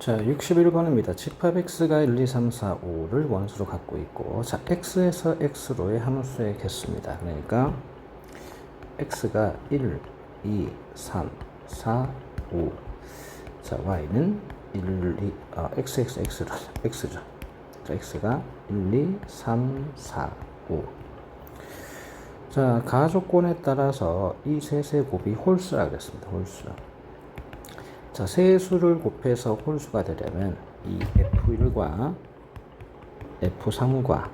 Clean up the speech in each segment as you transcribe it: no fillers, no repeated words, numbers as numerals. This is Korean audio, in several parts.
자, 61번입니다. 집합 x가 1, 2, 3, 4, 5를 원수로 갖고 있고, 자, x에서 x로의 함수의 개수입니다. 그러니까 x가 1, 2, 3, 4, 5. 자, y는 x죠. 자, x가 1, 2, 3, 4, 5. 자, 가족권에 따라서 이 셋의 곱이 홀수라 그랬습니다. 홀수. 자, 세 수를 곱해서 홀수가 되려면 이 F1과 F3과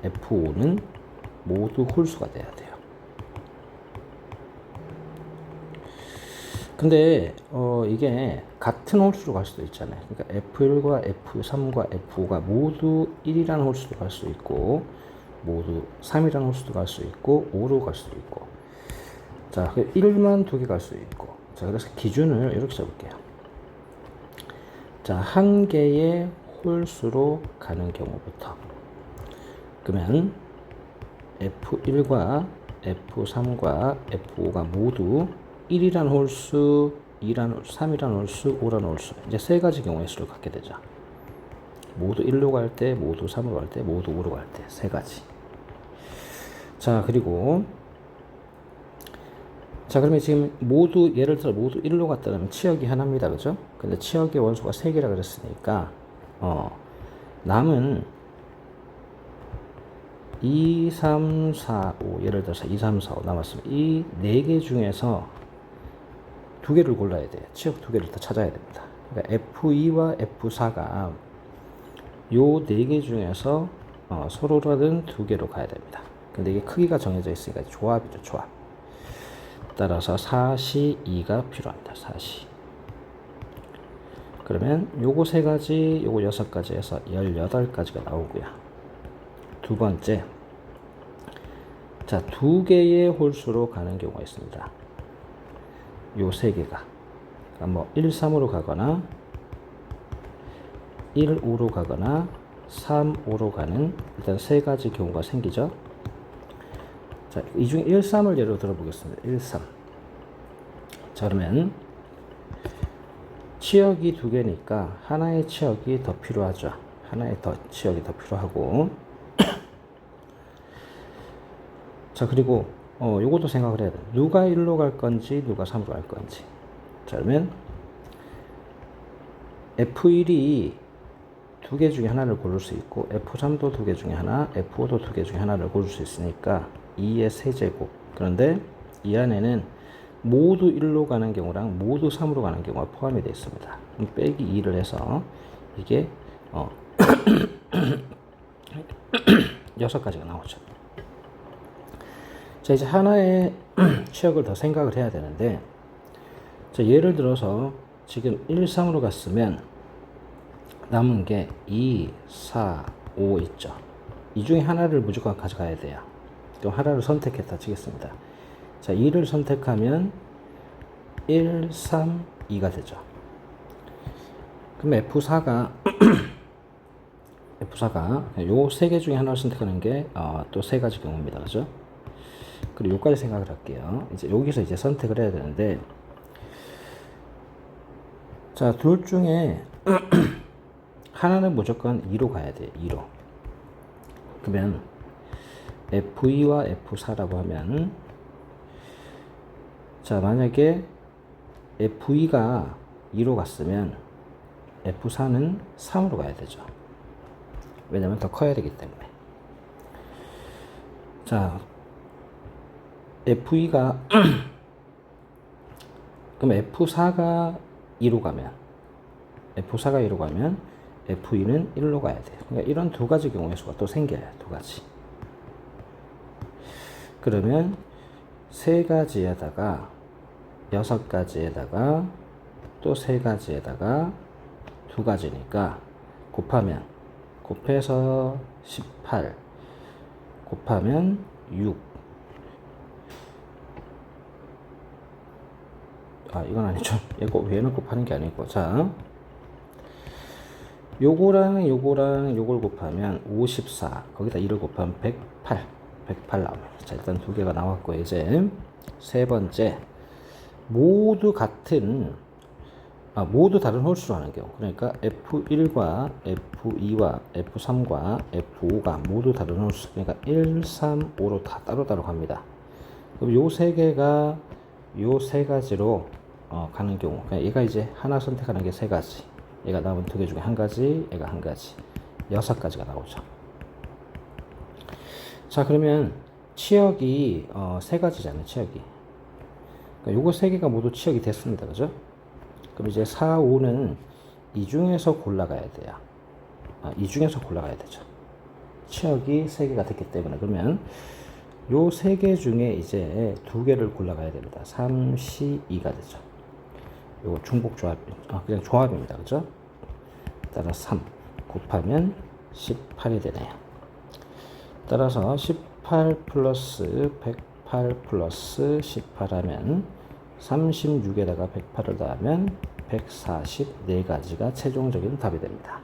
F5는 모두 홀수가 돼야 돼요. 근데 이게 같은 홀수로 갈 수도 있잖아요. 그러니까 F1과 F3과 F5가 모두 1이라는 홀수도 갈 수 있고, 모두 3이라는 홀수도 갈 수 있고, 5로 갈 수도 있고. 자, 1만 두 개 갈 수 있고. 자, 그래서 기준을 이렇게 써볼게요. 자, 한 개의 홀수로 가는 경우부터. 그러면 F1과 F3과 F5가 모두 1이라는 홀수, 2라는 홀수, 3이라는 홀수, 5라는 홀수. 이제 세 가지 경우의 수를 갖게 되죠. 모두 1로 갈 때, 모두 3으로 갈 때, 모두 5로 갈 때. 세 가지. 자, 그리고 자, 그러면 지금 모두, 예를 들어 모두 1로 갔다면 치역이 하나입니다. 그죠? 근데 치역의 원수가 3개라 그랬으니까, 남은 2, 3, 4, 5, 예를 들어서 2, 3, 4, 5 남았으면 이 4개 중에서 2개를 골라야 돼요. 치역 2개를 더 찾아야 됩니다. 그러니까 F2와 F4가 요 4개 중에서 서로라든 2개로 가야 됩니다. 근데 이게 크기가 정해져 있으니까 조합이죠, 조합. 따라서 4시 2가 필요합니다. 4시. 그러면 요거 3가지, 요거 6가지 해서 18가지가 나오고요. 두 번째. 자, 2개의 홀수로 가는 경우가 있습니다. 요 3개가. 그러니까 뭐 1, 3으로 가거나 1, 5로 가거나 3, 5로 가는 일단 3가지 경우가 생기죠. 자, 이 중에 1, 3을 예로 들어보겠습니다. 1, 3. 자, 그러면 치역이 2개니까 하나의 치역이 더 필요하죠. 하나의 치역이 더 필요하고. 자, 그리고 요것도 생각을 해야 돼요. 누가 1로 갈 건지 누가 3으로 갈 건지. 자, 그러면 F1이 2개 중에 하나를 고를 수 있고, F3도 2개 중에 하나, F5도 2개 중에 하나를 고를 수 있으니까 2의 세제곱. 그런데 이 안에는 모두 1로 가는 경우랑 모두 3으로 가는 경우가 포함이 되어 있습니다. 빼기 2를 해서 이게 6가지가 나오죠. 자, 이제 하나의 치역을 더 생각을 해야 되는데, 자, 예를 들어서 지금 1, 3으로 갔으면 남은 게 2, 4, 5 있죠. 이 중에 하나를 무조건 가져가야 돼요. 그럼 하나를 선택했다 치겠습니다. 자, 2를 선택하면 1, 3, 2가 되죠. 그럼 F4가 요 3개 중에 하나를 선택하는 게 또 3가지 경우입니다. 그죠? 그리고 요까지 생각을 할게요. 이제 여기서 이제 선택을 해야 되는데, 자, 둘 중에 하나는 무조건 2로 가야 돼요. 2로. 그러면 F2와 F4라고 하면, 자, 만약에 F2가 2로 갔으면 F4는 3으로 가야 되죠. 왜냐면 더 커야 되기 때문에. 자, F2가 그럼 F4가 2로 가면 F2는 1로 가야 돼요. 그러니까 이런 2가지 경우의 수가 또 생겨요. 2가지. 그러면 3가지에다가 6가지에다가 또 3가지에다가 2가지니까 곱해서 18 곱하면 6. 이건 아니죠. 이거 얘는 곱하는 게 아니고. 자, 요거랑 요걸 곱하면 54. 거기다 2를 곱하면 108 나옵니다. 자, 일단 2개가 나왔고, 이제 세 번째. 모두 같은 모두 다른 홀수로 하는 경우. 그러니까 F1과 F2와 F3과 F5가 모두 다른 홀수. 그러니까 1, 3, 5로 다 따로따로 갑니다. 그럼 요 세 개가 요 세 가지로 가는 경우. 그러니까 얘가 이제 하나 선택하는 게 세 가지. 얘가 남은 두 개 중에 한 가지, 얘가 한 가지. 6가지가 나오죠. 자, 그러면 치역이 세 가지잖아요, 치역이. 그러니까 요거 세 개가 모두 치역이 됐습니다. 그죠? 그럼 이제 4, 5는 이 중에서 골라가야 돼요. 이 중에서 골라가야 되죠. 치역이 세 개가 됐기 때문에. 그러면 요 세 개 중에 이제 두 개를 골라가야 됩니다. 3, 2가 되죠. 요거 중복 조합, 그냥 조합입니다. 그죠? 따라 3 곱하면 18이 되네요. 따라서 18 플러스 108 플러스 18 하면 36에다가 108을 더하면 144가지가 최종적인 답이 됩니다.